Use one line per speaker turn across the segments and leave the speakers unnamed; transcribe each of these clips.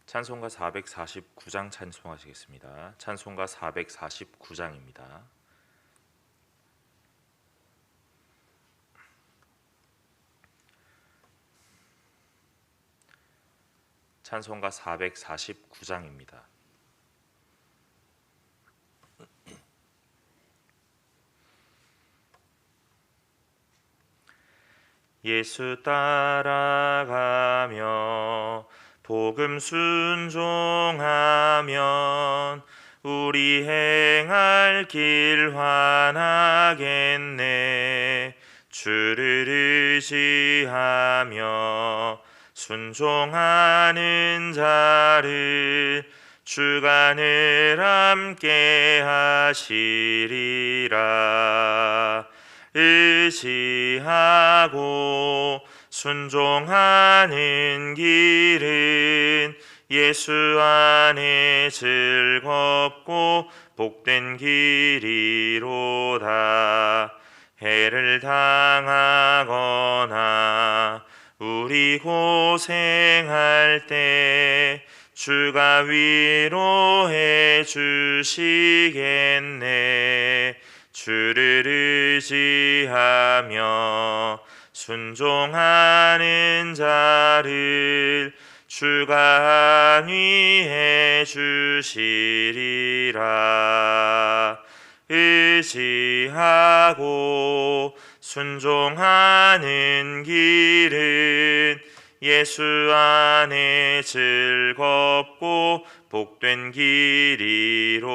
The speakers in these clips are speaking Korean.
찬송가 449장 찬송하시겠습니다. 찬송가 449장입니다. 찬송가 449장입니다. 예수 따라가며 복음 순종하면 우리 행할 길 환하겠네. 주를 의지하며 순종하는 자를 주가 늘 함께 하시리라. 의지하고 순종하는 길은 예수 안에 즐겁고 복된 길이로다. 해를 당하거나 우리 고생할 때 주가 위로해 주시겠네. 주를 의지하며 순종하는 자를 주가 안위해 주시리라. 의지하고 순종하는 길은 예수 안에 즐겁고 복된 길이로다.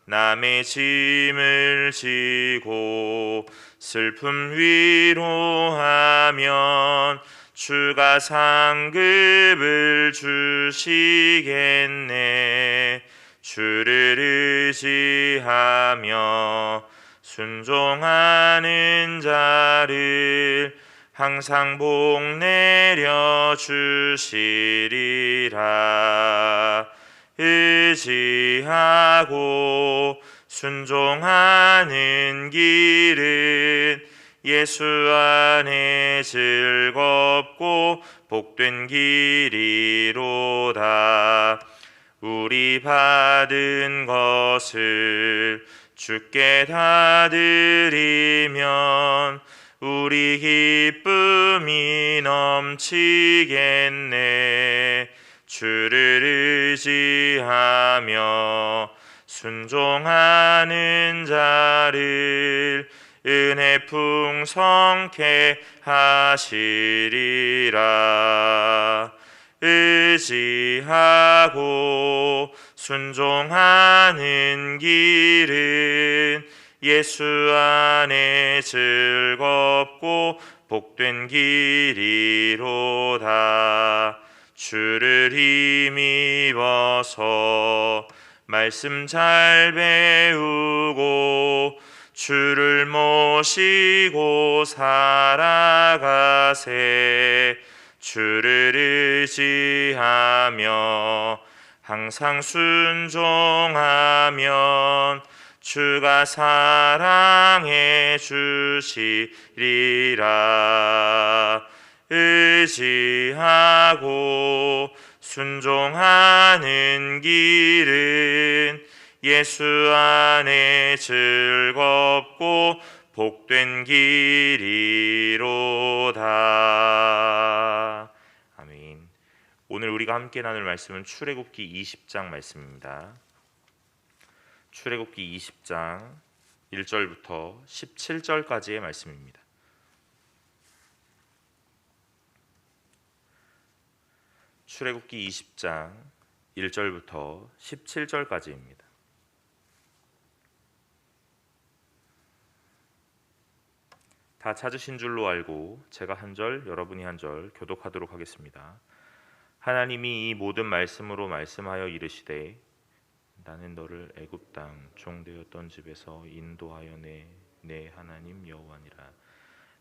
남의 짐을 지고 슬픔 위로하면 주가 상급을 주시겠네. 주를 의지하며 순종하는 자를 항상 복 내려 주시리라. 의지하고 순종하는 길은 예수 안에 즐겁고 복된 길이로다. 우리 받은 것을 주께 다 드리면 우리 기쁨이 넘치겠네. 주를 의지하며 순종하는 자를 은혜 풍성케 하시리라. 의지하고 순종하는 길은 예수 안에 즐겁고 복된 길이로다. 주를 힘입어서 말씀 잘 배우고 주를 모시고 살아가세. 주를 의지하며 항상 순종하면 주가 사랑해 주시리라. 의지하고 순종하는 길은 예수 안에 즐겁고 복된 길이로다. 아멘. 오늘 우리가 함께 나눌 말씀은 출애굽기 20장 말씀입니다. 출애굽기 20장 1절부터 17절까지의 말씀입니다. 출애굽기 20장 1절부터 17절까지입니다. 다 찾으신 줄로 알고 제가 한 절, 여러분이 한 절 교독하도록 하겠습니다. 하나님이 이 모든 말씀으로 말씀하여 이르시되 나는 너를 애굽 땅 종되었던 집에서 인도하여 내 하나님 여호와니라.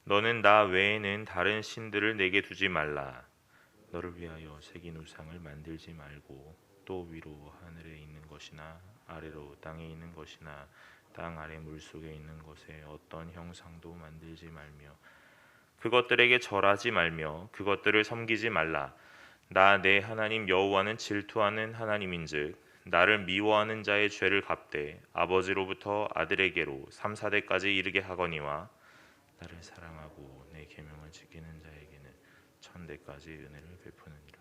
너는 나 외에는 다른 신들을 내게 두지 말라. 너를 위하여 새긴 우상을 만들지 말고 또 위로 하늘에 있는 것이나 아래로 땅에 있는 것이나 땅 아래 물속에 있는 것에 어떤 형상도 만들지 말며 그것들에게 절하지 말며 그것들을 섬기지 말라. 나 내 하나님 여호와는 질투하는 하나님인즉 나를 미워하는 자의 죄를 갚되 아버지로부터 아들에게로 3, 4대까지 이르게 하거니와 나를 사랑하고 내 계명을 지키는 자에게는 1000대까지 은혜를 베푸느니라.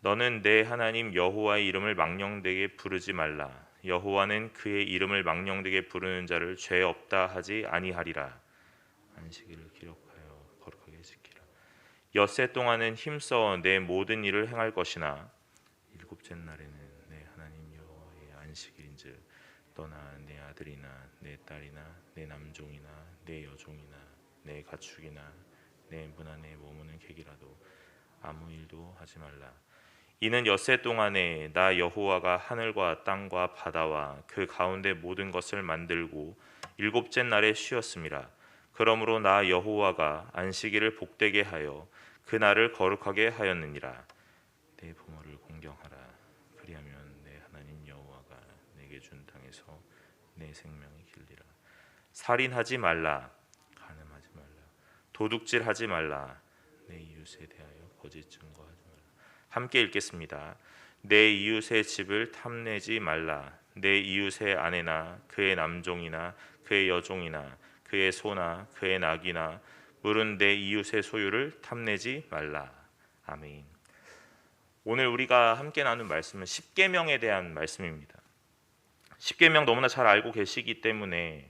너는 내 하나님 여호와의 이름을 망령되게 부르지 말라. 여호와는 그의 이름을 망령되게 부르는 자를 죄 없다 하지 아니하리라. 안식일을 기록하여 거룩하게 지키라. 엿새 동안은 힘써 내 모든 일을 행할 것이나 일곱째 날에는 내 하나님 여호와의 안식일인즉 너나 내 아들이나 내 딸이나 내 남종이나 내 여종이나 내 가축이나 내 문 안에 머무는 객이라도 아무 일도 하지 말라. 이는 엿새 동안에 나 여호와가 하늘과 땅과 바다와 그 가운데 모든 것을 만들고 일곱째 날에 쉬었음이라. 그러므로 나 여호와가 안식일을 복되게 하여 그 날을 거룩하게 하였느니라. 내 부모를 공경하라. 그리하면 내 하나님 여호와가 내게 준 땅에서 내 생명이 길리라. 살인하지 말라. 간음하지 말라. 도둑질하지 말라. 내 이웃에 대하여 거짓 증거하지 말라. 함께 읽겠습니다. 내 이웃의 집을 탐내지 말라. 내 이웃의 아내나 그의 남종이나 그의 여종이나 그의 소나 그의 낙이나 물은 내 이웃의 소유를 탐내지 말라. 아멘. 오늘 우리가 함께 나눈 말씀은 십계명에 대한 말씀입니다. 십계명 너무나 잘 알고 계시기 때문에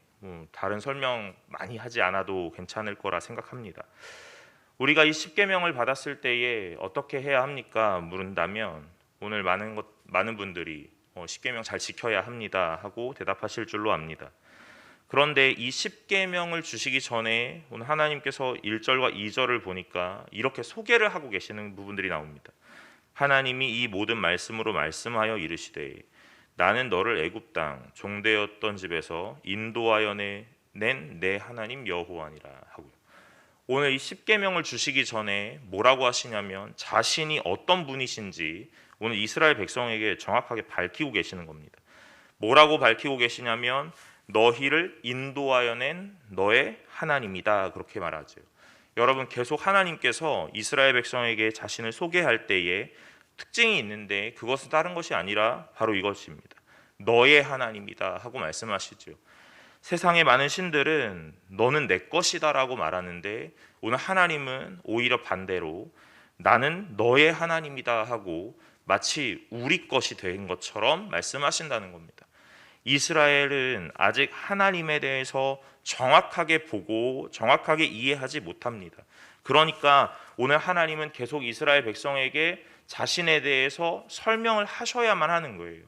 다른 설명 많이 하지 않아도 괜찮을 거라 생각합니다. 우리가 이 십계명을 받았을 때에 어떻게 해야 합니까? 물은다면 오늘 많은 분들이 십계명 잘 지켜야 합니다 하고 대답하실 줄로 압니다. 그런데 이 십계명을 주시기 전에 오늘 하나님께서 1절과 2절을 보니까 이렇게 소개를 하고 계시는 부분들이 나옵니다. 하나님이 이 모든 말씀으로 말씀하여 이르시되 나는 너를 애굽 땅 종되었던 집에서 인도하여 낸 내 하나님 여호와니라 하고요. 오늘 이 십계명을 주시기 전에 뭐라고 하시냐면 자신이 어떤 분이신지 오늘 이스라엘 백성에게 정확하게 밝히고 계시는 겁니다. 뭐라고 밝히고 계시냐면 너희를 인도하여 낸 너의 하나님이다 그렇게 말하죠. 여러분 계속 하나님께서 이스라엘 백성에게 자신을 소개할 때에 특징이 있는데 그것은 다른 것이 아니라 바로 이것입니다. 너의 하나님이다 하고 말씀하시죠. 세상의 많은 신들은 너는 내 것이다 라고 말하는데 오늘 하나님은 오히려 반대로 나는 너의 하나님이다 하고 마치 우리 것이 된 것처럼 말씀하신다는 겁니다. 이스라엘은 아직 하나님에 대해서 정확하게 보고 정확하게 이해하지 못합니다. 그러니까 오늘 하나님은 계속 이스라엘 백성에게 자신에 대해서 설명을 하셔야만 하는 거예요.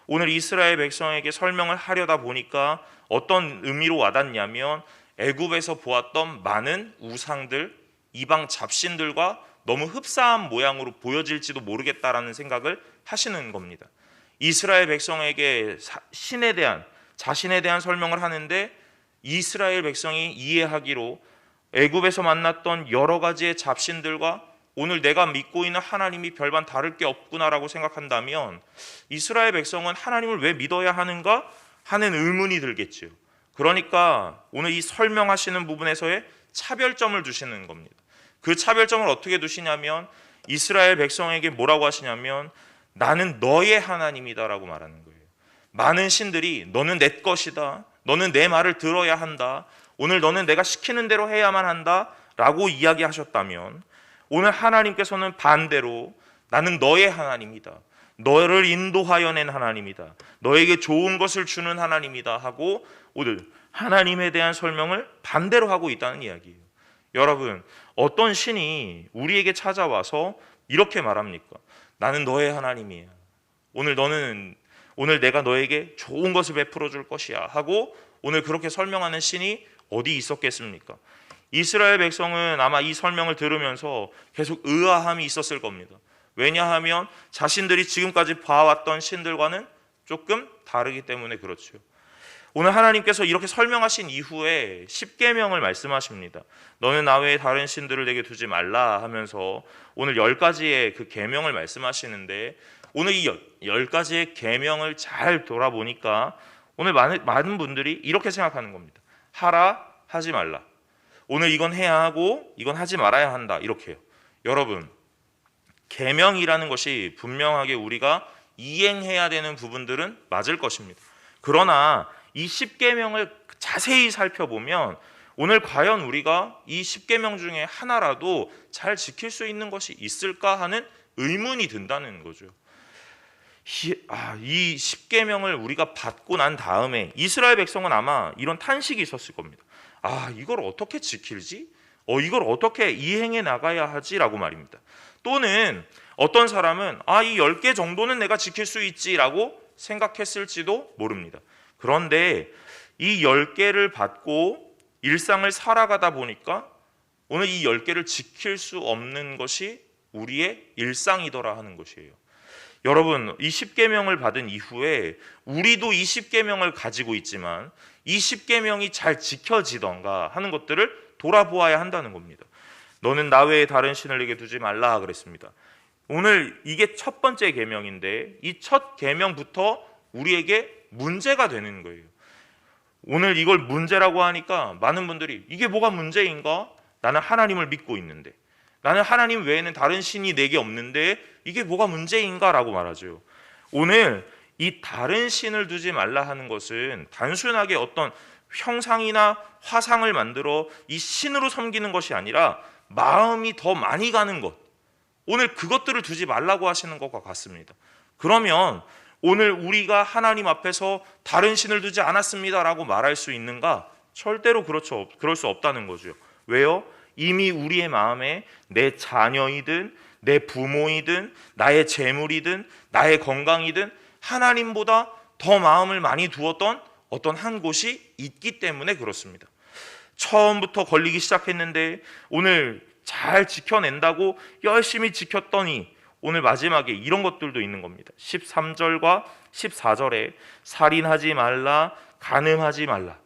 오늘 이스라엘 백성에게 설명을 하려다 보니까 어떤 의미로 와닿냐면 애굽에서 보았던 많은 우상들, 이방 잡신들과 너무 흡사한 모양으로 보여질지도 모르겠다라는 생각을 하시는 겁니다. 이스라엘 백성에게 신에 대한 자신에 대한 설명을 하는데 이스라엘 백성이 이해하기로 애굽에서 만났던 여러 가지의 잡신들과 오늘 내가 믿고 있는 하나님이 별반 다를 게 없구나라고 생각한다면 이스라엘 백성은 하나님을 왜 믿어야 하는가 하는 의문이 들겠죠. 그러니까 오늘 이 설명하시는 부분에서의 차별점을 두시는 겁니다. 그 차별점을 어떻게 두시냐면 이스라엘 백성에게 뭐라고 하시냐면 나는 너의 하나님이다라고 말하는 거예요. 많은 신들이 너는 내 것이다. 너는 내 말을 들어야 한다. 오늘 너는 내가 시키는 대로 해야만 한다 라고 이야기하셨다면 오늘 하나님께서는 반대로 나는 너의 하나님이다. 너를 인도하여 낸 하나님이다. 너에게 좋은 것을 주는 하나님이다 하고 오늘 하나님에 대한 설명을 반대로 하고 있다는 이야기예요. 여러분 어떤 신이 우리에게 찾아와서 이렇게 말합니까? 나는 너의 하나님이야. 오늘 내가 너에게 좋은 것을 베풀어 줄 것이야 하고 오늘 그렇게 설명하는 신이 어디 있었겠습니까? 이스라엘 백성은 아마 이 설명을 들으면서 계속 의아함이 있었을 겁니다. 왜냐하면 자신들이 지금까지 봐왔던 신들과는 조금 다르기 때문에 그렇죠. 오늘 하나님께서 이렇게 설명하신 이후에 십계명을 말씀하십니다. 너는 나 외에 다른 신들을 내게 두지 말라 하면서 오늘 10가지의 그 계명을 말씀하시는데 오늘 이 열 가지의 계명을 잘 돌아보니까 오늘 많은 분들이 이렇게 생각하는 겁니다. 하라, 하지 말라. 오늘 이건 해야 하고 이건 하지 말아야 한다. 이렇게요. 여러분, 계명이라는 것이 분명하게 우리가 이행해야 되는 부분들은 맞을 것입니다. 그러나 이 10계명을 자세히 살펴보면 오늘 과연 우리가 이 10계명 중에 하나라도 잘 지킬 수 있는 것이 있을까 하는 의문이 든다는 거죠. 이 10계명을 우리가 받고 난 다음에 이스라엘 백성은 아마 이런 탄식이 있었을 겁니다. 이걸 어떻게 지킬지? 이걸 어떻게 이행해 나가야 하지라고 말입니다. 또는 어떤 사람은 이 10개 정도는 내가 지킬 수 있지라고 생각했을지도 모릅니다. 그런데 이 10개를 받고 일상을 살아가다 보니까 오늘 이 10개를 지킬 수 없는 것이 우리의 일상이더라 하는 것이에요. 여러분, 이 10계명을 받은 이후에 우리도 이 10계명을 가지고 있지만 이 10계명이 잘 지켜지던가 하는 것들을 돌아보아야 한다는 겁니다. 너는 나 외에 다른 신을 내게 두지 말라 그랬습니다. 오늘 이게 첫 번째 계명인데 이 첫 계명부터 우리에게 문제가 되는 거예요. 오늘 이걸 문제라고 하니까 많은 분들이 이게 뭐가 문제인가? 나는 하나님을 믿고 있는데, 나는 하나님 외에는 다른 신이 내게 없는데 이게 뭐가 문제인가? 라고 말하죠. 오늘 이 다른 신을 두지 말라 하는 것은 단순하게 어떤 형상이나 화상을 만들어 이 신으로 섬기는 것이 아니라 마음이 더 많이 가는 것, 오늘 그것들을 두지 말라고 하시는 것과 같습니다. 그러면 오늘 우리가 하나님 앞에서 다른 신을 두지 않았습니다라고 말할 수 있는가? 절대로 그럴 수 없다는 거죠. 왜요? 이미 우리의 마음에 내 자녀이든 내 부모이든 나의 재물이든 나의 건강이든 하나님보다 더 마음을 많이 두었던 어떤 한 곳이 있기 때문에 그렇습니다. 처음부터 걸리기 시작했는데 오늘 잘 지켜낸다고 열심히 지켰더니 오늘 마지막에 이런 것들도 있는 겁니다. 13절과 14절에 살인하지 말라, 간음하지 말라.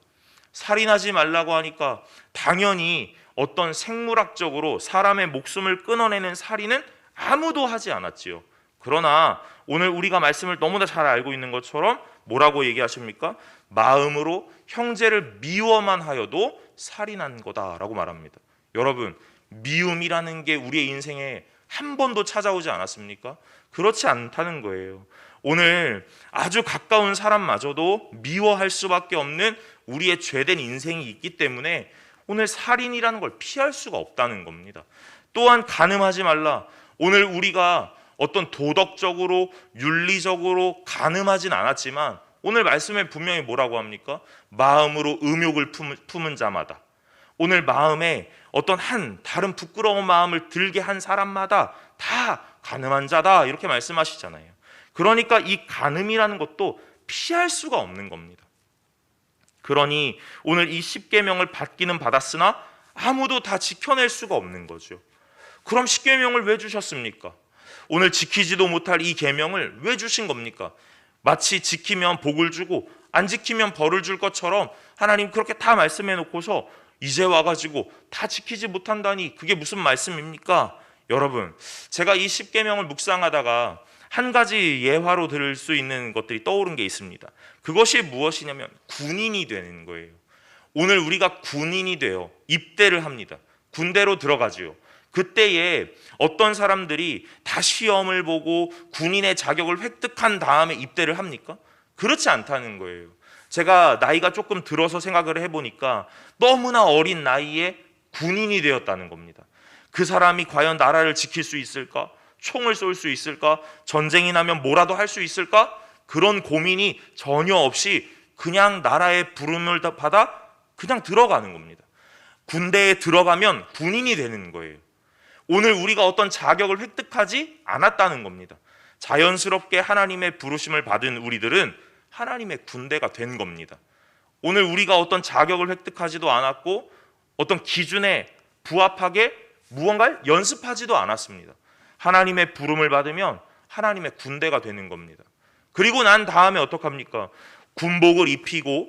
살인하지 말라고 하니까 당연히 어떤 생물학적으로 사람의 목숨을 끊어내는 살인은 아무도 하지 않았지요. 그러나 오늘 우리가 말씀을 너무나 잘 알고 있는 것처럼 뭐라고 얘기하십니까? 마음으로 형제를 미워만 하여도 살인한 거다라고 말합니다. 여러분, 미움이라는 게 우리의 인생에 한 번도 찾아오지 않았습니까? 그렇지 않다는 거예요. 오늘 아주 가까운 사람마저도 미워할 수밖에 없는 우리의 죄된 인생이 있기 때문에 오늘 살인이라는 걸 피할 수가 없다는 겁니다. 또한 간음하지 말라. 오늘 우리가 어떤 도덕적으로 윤리적으로 간음하진 않았지만 오늘 말씀에 분명히 뭐라고 합니까? 마음으로 음욕을 품은 자마다, 오늘 마음에 어떤 다른 부끄러운 마음을 들게 한 사람마다 다 간음한 자다 이렇게 말씀하시잖아요. 그러니까 이 간음이라는 것도 피할 수가 없는 겁니다. 그러니 오늘 이 10계명을 받기는 받았으나 아무도 다 지켜낼 수가 없는 거죠. 그럼 10계명을 왜 주셨습니까? 오늘 지키지도 못할 이 계명을 왜 주신 겁니까? 마치 지키면 복을 주고 안 지키면 벌을 줄 것처럼 하나님 그렇게 다 말씀해 놓고서 이제 와가지고 다 지키지 못한다니 그게 무슨 말씀입니까? 여러분, 제가 이 10계명을 묵상하다가 한 가지 예화로 들을 수 있는 것들이 떠오른 게 있습니다. 그것이 무엇이냐면 군인이 되는 거예요. 오늘 우리가 군인이 되어 입대를 합니다. 군대로 들어가지요. 그때에 어떤 사람들이 다 시험을 보고 군인의 자격을 획득한 다음에 입대를 합니까? 그렇지 않다는 거예요. 제가 나이가 조금 들어서 생각을 해보니까 너무나 어린 나이에 군인이 되었다는 겁니다. 그 사람이 과연 나라를 지킬 수 있을까? 총을 쏠 수 있을까? 전쟁이 나면 뭐라도 할 수 있을까? 그런 고민이 전혀 없이 그냥 나라의 부름을 받아 그냥 들어가는 겁니다. 군대에 들어가면 군인이 되는 거예요. 오늘 우리가 어떤 자격을 획득하지 않았다는 겁니다. 자연스럽게 하나님의 부르심을 받은 우리들은 하나님의 군대가 된 겁니다. 오늘 우리가 어떤 자격을 획득하지도 않았고 어떤 기준에 부합하게 무언가를 연습하지도 않았습니다. 하나님의 부름을 받으면 하나님의 군대가 되는 겁니다. 그리고 난 다음에 어떡합니까? 군복을 입히고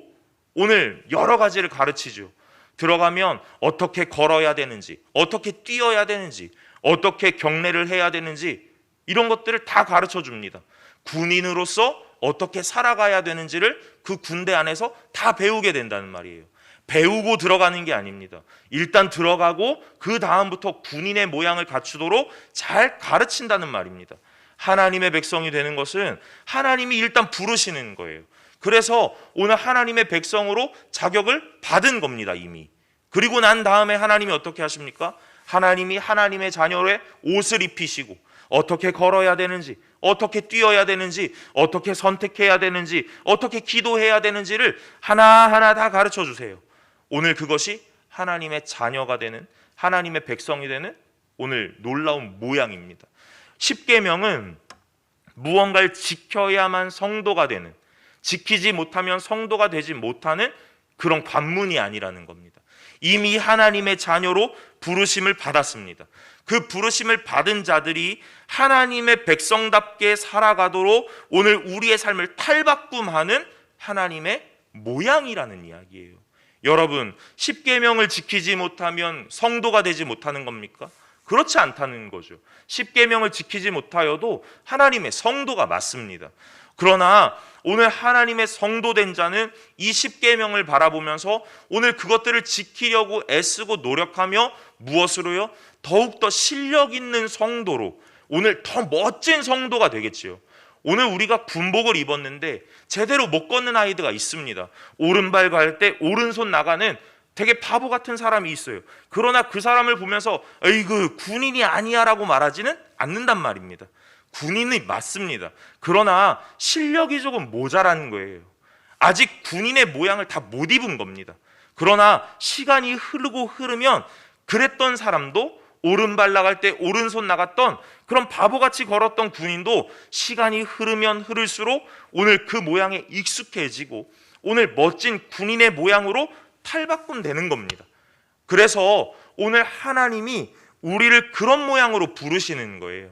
오늘 여러 가지를 가르치죠. 들어가면 어떻게 걸어야 되는지, 어떻게 뛰어야 되는지, 어떻게 경례를 해야 되는지 이런 것들을 다 가르쳐 줍니다. 군인으로서 어떻게 살아가야 되는지를 그 군대 안에서 다 배우게 된다는 말이에요. 배우고 들어가는 게 아닙니다. 일단 들어가고 그 다음부터 군인의 모양을 갖추도록 잘 가르친다는 말입니다. 하나님의 백성이 되는 것은 하나님이 일단 부르시는 거예요. 그래서 오늘 하나님의 백성으로 자격을 받은 겁니다, 이미. 그리고 난 다음에 하나님이 어떻게 하십니까? 하나님이 하나님의 자녀의 옷을 입히시고 어떻게 걸어야 되는지, 어떻게 뛰어야 되는지, 어떻게 선택해야 되는지, 어떻게 기도해야 되는지를 하나하나 다 가르쳐 주세요. 오늘 그것이 하나님의 자녀가 되는, 하나님의 백성이 되는 오늘 놀라운 모양입니다. 십계명은 무언가를 지켜야만 성도가 되는, 지키지 못하면 성도가 되지 못하는 그런 관문이 아니라는 겁니다. 이미 하나님의 자녀로 부르심을 받았습니다. 그 부르심을 받은 자들이 하나님의 백성답게 살아가도록 오늘 우리의 삶을 탈바꿈하는 하나님의 모양이라는 이야기예요. 여러분, 십계명을 지키지 못하면 성도가 되지 못하는 겁니까? 그렇지 않다는 거죠. 십계명을 지키지 못하여도 하나님의 성도가 맞습니다. 그러나 오늘 하나님의 성도된 자는 이 십계명을 바라보면서 오늘 그것들을 지키려고 애쓰고 노력하며 무엇으로요? 더욱더 실력 있는 성도로, 오늘 더 멋진 성도가 되겠지요. 오늘 우리가 군복을 입었는데 제대로 못 걷는 아이들가 있습니다. 오른발 갈 때 오른손 나가는 되게 바보 같은 사람이 있어요. 그러나 그 사람을 보면서 에이그 군인이 아니야 라고 말하지는 않는단 말입니다. 군인이 맞습니다. 그러나 실력이 조금 모자란 거예요. 아직 군인의 모양을 다 못 입은 겁니다. 그러나 시간이 흐르면 그랬던 사람도 오른발 나갈 때 오른손 나갔던 그런 바보같이 걸었던 군인도 시간이 흐르면 흐를수록 오늘 그 모양에 익숙해지고 오늘 멋진 군인의 모양으로 탈바꿈되는 겁니다. 그래서 오늘 하나님이 우리를 그런 모양으로 부르시는 거예요.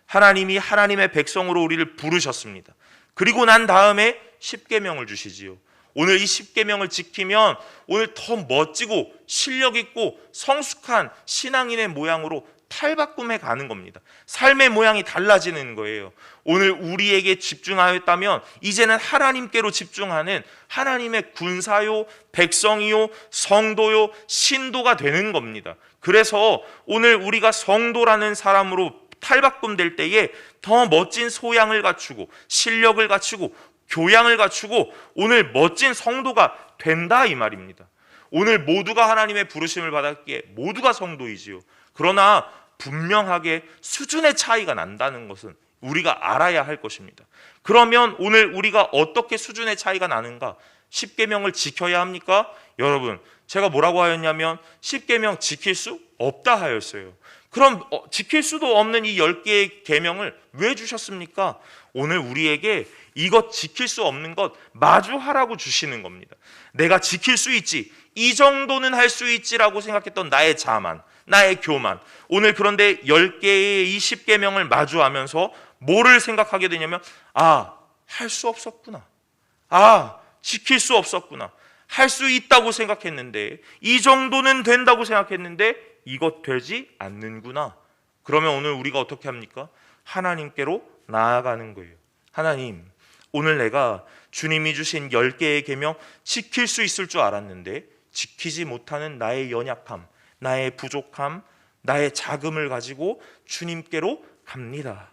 하나님이 하나님의 백성으로 우리를 부르셨습니다. 그리고 난 다음에 십계명을 주시지요. 오늘 이 십계명을 지키면 오늘 더 멋지고 실력 있고 성숙한 신앙인의 모양으로 탈바꿈해 가는 겁니다. 삶의 모양이 달라지는 거예요. 오늘 우리에게 집중하였다면 이제는 하나님께로 집중하는 하나님의 군사요, 백성이요, 성도요, 신도가 되는 겁니다. 그래서 오늘 우리가 성도라는 사람으로 탈바꿈될 때에 더 멋진 소양을 갖추고 실력을 갖추고 교양을 갖추고 오늘 멋진 성도가 된다 이 말입니다. 오늘 모두가 하나님의 부르심을 받았기에 모두가 성도이지요. 그러나 분명하게 수준의 차이가 난다는 것은 우리가 알아야 할 것입니다. 그러면 오늘 우리가 어떻게 수준의 차이가 나는가? 십계명을 지켜야 합니까? 여러분, 제가 뭐라고 하였냐면 십계명 지킬 수 없다 하였어요. 그럼 지킬 수도 없는 이 10개의 계명을 왜 주셨습니까? 오늘 우리에게 이것 지킬 수 없는 것 마주하라고 주시는 겁니다. 내가 지킬 수 있지, 이 정도는 할 수 있지라고 생각했던 나의 자만, 나의 교만, 오늘 그런데 10개의 이 10계명을 마주하면서 뭐를 생각하게 되냐면 할 수 없었구나, 지킬 수 없었구나, 할 수 있다고 생각했는데, 이 정도는 된다고 생각했는데 이것 되지 않는구나. 그러면 오늘 우리가 어떻게 합니까? 하나님께로 나아가는 거예요. 하나님, 오늘 내가 주님이 주신 10개의 계명 지킬 수 있을 줄 알았는데 지키지 못하는 나의 연약함, 나의 부족함, 나의 자금을 가지고 주님께로 갑니다.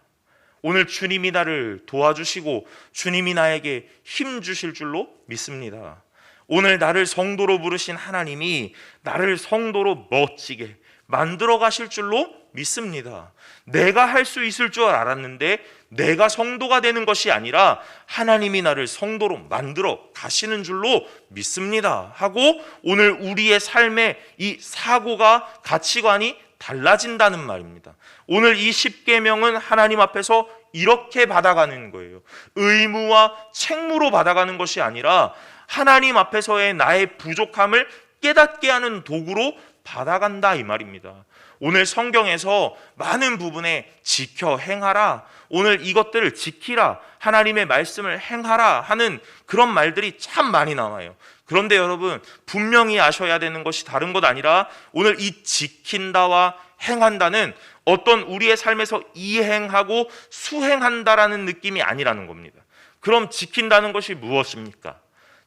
오늘 주님이 나를 도와주시고 주님이 나에게 힘 주실 줄로 믿습니다. 오늘 나를 성도로 부르신 하나님이 나를 성도로 멋지게 만들어 가실 줄로 믿습니다. 내가 할 수 있을 줄 알았는데 내가 성도가 되는 것이 아니라 하나님이 나를 성도로 만들어 가시는 줄로 믿습니다 하고 오늘 우리의 삶의 이 사고가, 가치관이 달라진다는 말입니다. 오늘 이 십계명은 하나님 앞에서 이렇게 받아가는 거예요. 의무와 책무로 받아가는 것이 아니라 하나님 앞에서의 나의 부족함을 깨닫게 하는 도구로 받아간다 이 말입니다. 오늘 성경에서 많은 부분에 지켜 행하라, 오늘 이것들을 지키라, 하나님의 말씀을 행하라 하는 그런 말들이 참 많이 나와요. 그런데 여러분, 분명히 아셔야 되는 것이 다른 것 아니라 오늘 이 지킨다와 행한다는 어떤 우리의 삶에서 이행하고 수행한다라는 느낌이 아니라는 겁니다. 그럼 지킨다는 것이 무엇입니까?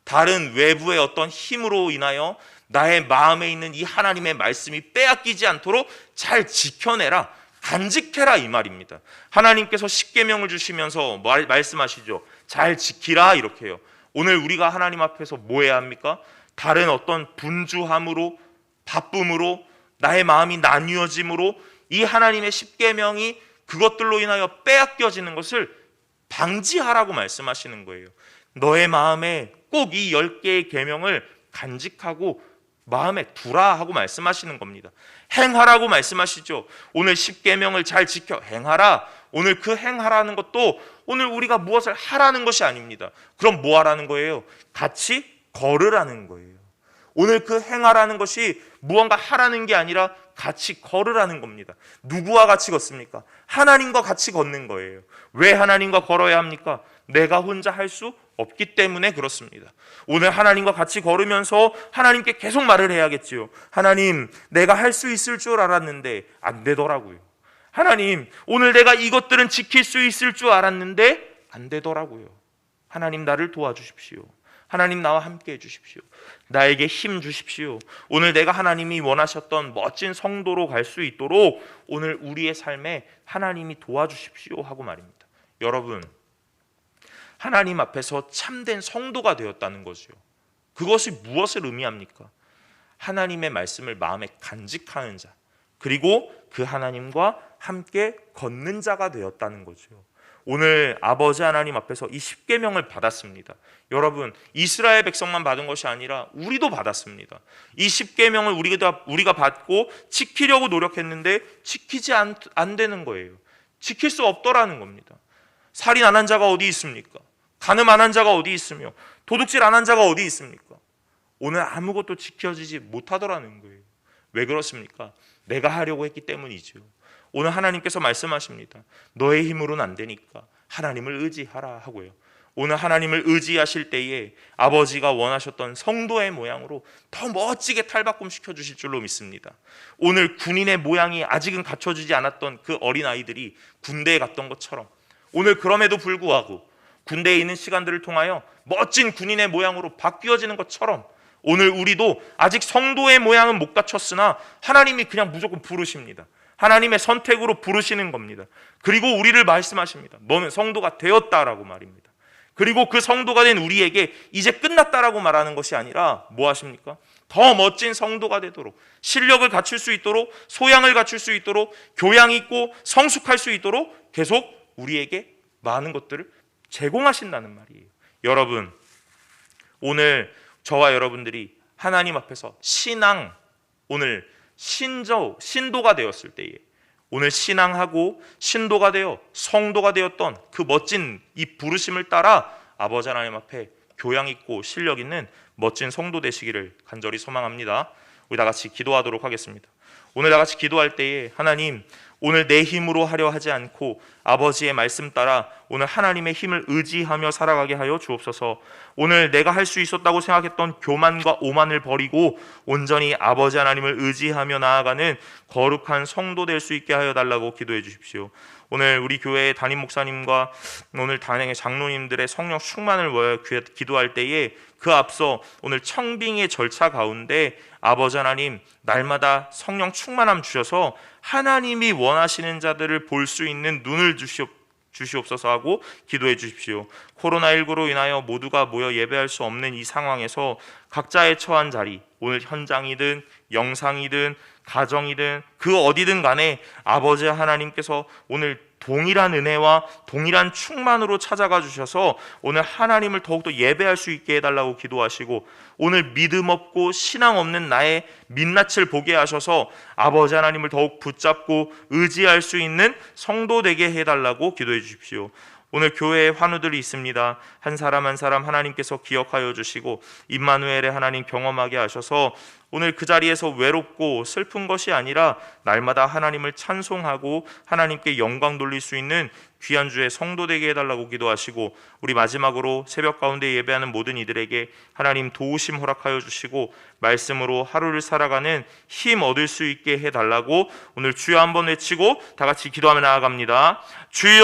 다른 외부의 어떤 힘으로 인하여 나의 마음에 있는 이 하나님의 말씀이 빼앗기지 않도록 잘 지켜내라, 간직해라, 이 말입니다. 하나님께서 십계명을 주시면서 말씀하시죠. 잘 지키라, 이렇게 해요. 오늘 우리가 하나님 앞에서 뭐 해야 합니까? 다른 어떤 분주함으로, 바쁨으로, 나의 마음이 나뉘어짐으로 이 하나님의 십계명이 그것들로 인하여 빼앗겨지는 것을 방지하라고 말씀하시는 거예요. 너의 마음에 꼭 이 10개의 계명을 간직하고 마음에 두라 하고 말씀하시는 겁니다. 행하라고 말씀하시죠. 오늘 십계명을 잘 지켜 행하라. 오늘 그 행하라는 것도 오늘 우리가 무엇을 하라는 것이 아닙니다. 그럼 뭐 하라는 거예요? 같이 걸으라는 거예요. 오늘 그 행하라는 것이 무언가 하라는 게 아니라 같이 걸으라는 겁니다. 누구와 같이 걷습니까? 하나님과 같이 걷는 거예요. 왜 하나님과 걸어야 합니까? 내가 혼자 할 수 없기 때문에 그렇습니다. 오늘 하나님과 같이 걸으면서 하나님께 계속 말을 해야겠지요. 하나님, 내가 할 수 있을 줄 알았는데 안 되더라고요. 하나님, 오늘 내가 이것들은 지킬 수 있을 줄 알았는데 안 되더라고요. 하나님, 나를 도와주십시오. 하나님, 나와 함께 해주십시오. 나에게 힘 주십시오. 오늘 내가 하나님이 원하셨던 멋진 성도로 갈 수 있도록 오늘 우리의 삶에 하나님이 도와주십시오 하고 말입니다. 여러분, 하나님 앞에서 참된 성도가 되었다는 거죠. 그것이 무엇을 의미합니까? 하나님의 말씀을 마음에 간직하는 자, 그리고 그 하나님과 함께 걷는 자가 되었다는 거죠. 오늘 아버지 하나님 앞에서 이 십계명을 받았습니다. 여러분, 이스라엘 백성만 받은 것이 아니라 우리도 받았습니다. 이 십계명을 우리가 받고 지키려고 노력했는데 지키지 안 되는 거예요. 지킬 수 없더라는 겁니다. 살인 안 한 자가 어디 있습니까? 간음 안 한 자가 어디 있으며 도둑질 안 한 자가 어디 있습니까? 오늘 아무것도 지켜지지 못하더라는 거예요. 왜 그렇습니까? 내가 하려고 했기 때문이죠. 오늘 하나님께서 말씀하십니다. 너의 힘으로는 안 되니까 하나님을 의지하라 하고요. 오늘 하나님을 의지하실 때에 아버지가 원하셨던 성도의 모양으로 더 멋지게 탈바꿈 시켜주실 줄로 믿습니다. 오늘 군인의 모양이 아직은 갖춰지지 않았던 그 어린아이들이 군대에 갔던 것처럼 오늘 그럼에도 불구하고 군대에 있는 시간들을 통하여 멋진 군인의 모양으로 바뀌어지는 것처럼 오늘 우리도 아직 성도의 모양은 못 갖췄으나 하나님이 그냥 무조건 부르십니다. 하나님의 선택으로 부르시는 겁니다. 그리고 우리를 말씀하십니다. 너는 성도가 되었다라고 말입니다. 그리고 그 성도가 된 우리에게 이제 끝났다라고 말하는 것이 아니라 뭐 하십니까? 더 멋진 성도가 되도록, 실력을 갖출 수 있도록, 소양을 갖출 수 있도록, 교양 있고 성숙할 수 있도록 계속 우리에게 많은 것들을 제공하신다는 말이에요. 여러분, 오늘 저와 여러분들이 하나님 앞에서 오늘 신도가 되었을 때에 오늘 신앙하고 신도가 되어 성도가 되었던 그 멋진 이 부르심을 따라 아버지 하나님 앞에 교양 있고 실력 있는 멋진 성도 되시기를 간절히 소망합니다. 우리 다 같이 기도하도록 하겠습니다. 오늘 다 같이 기도할 때에 하나님, 오늘 내 힘으로 하려 하지 않고 아버지의 말씀 따라 오늘 하나님의 힘을 의지하며 살아가게 하여 주옵소서. 오늘 내가 할 수 있었다고 생각했던 교만과 오만을 버리고 온전히 아버지 하나님을 의지하며 나아가는 거룩한 성도 될 수 있게 하여 달라고 기도해 주십시오. 오늘 우리 교회의 담임 목사님과 오늘 단행의 장로님들의 성령 충만을 위하여 기도할 때에 그 앞서 오늘 청빙의 절차 가운데 아버지 하나님, 날마다 성령 충만함 주셔서 하나님이 원하시는 자들을 볼 수 있는 눈을 주시옵소서 하고 기도해 주십시오. 코로나19로 인하여 모두가 모여 예배할 수 없는 이 상황에서 각자의 처한 자리, 오늘 현장이든 영상이든 가정이든 그 어디든 간에 아버지 하나님께서 오늘 동일한 은혜와 동일한 충만으로 찾아가 주셔서 오늘 하나님을 더욱더 예배할 수 있게 해달라고 기도하시고, 오늘 믿음 없고 신앙 없는 나의 민낯을 보게 하셔서 아버지 하나님을 더욱 붙잡고 의지할 수 있는 성도 되게 해달라고 기도해 주십시오. 오늘 교회에 환우들이 있습니다. 한 사람 한 사람 하나님께서 기억하여 주시고 임마누엘의 하나님 경험하게 하셔서 오늘 그 자리에서 외롭고 슬픈 것이 아니라 날마다 하나님을 찬송하고 하나님께 영광 돌릴 수 있는 귀한 주의 성도 되게 해달라고 기도하시고, 우리 마지막으로 새벽 가운데 예배하는 모든 이들에게 하나님 도우심 허락하여 주시고 말씀으로 하루를 살아가는 힘 얻을 수 있게 해달라고 오늘 주여 한번 외치고 다 같이 기도하며 나아갑니다. 주여!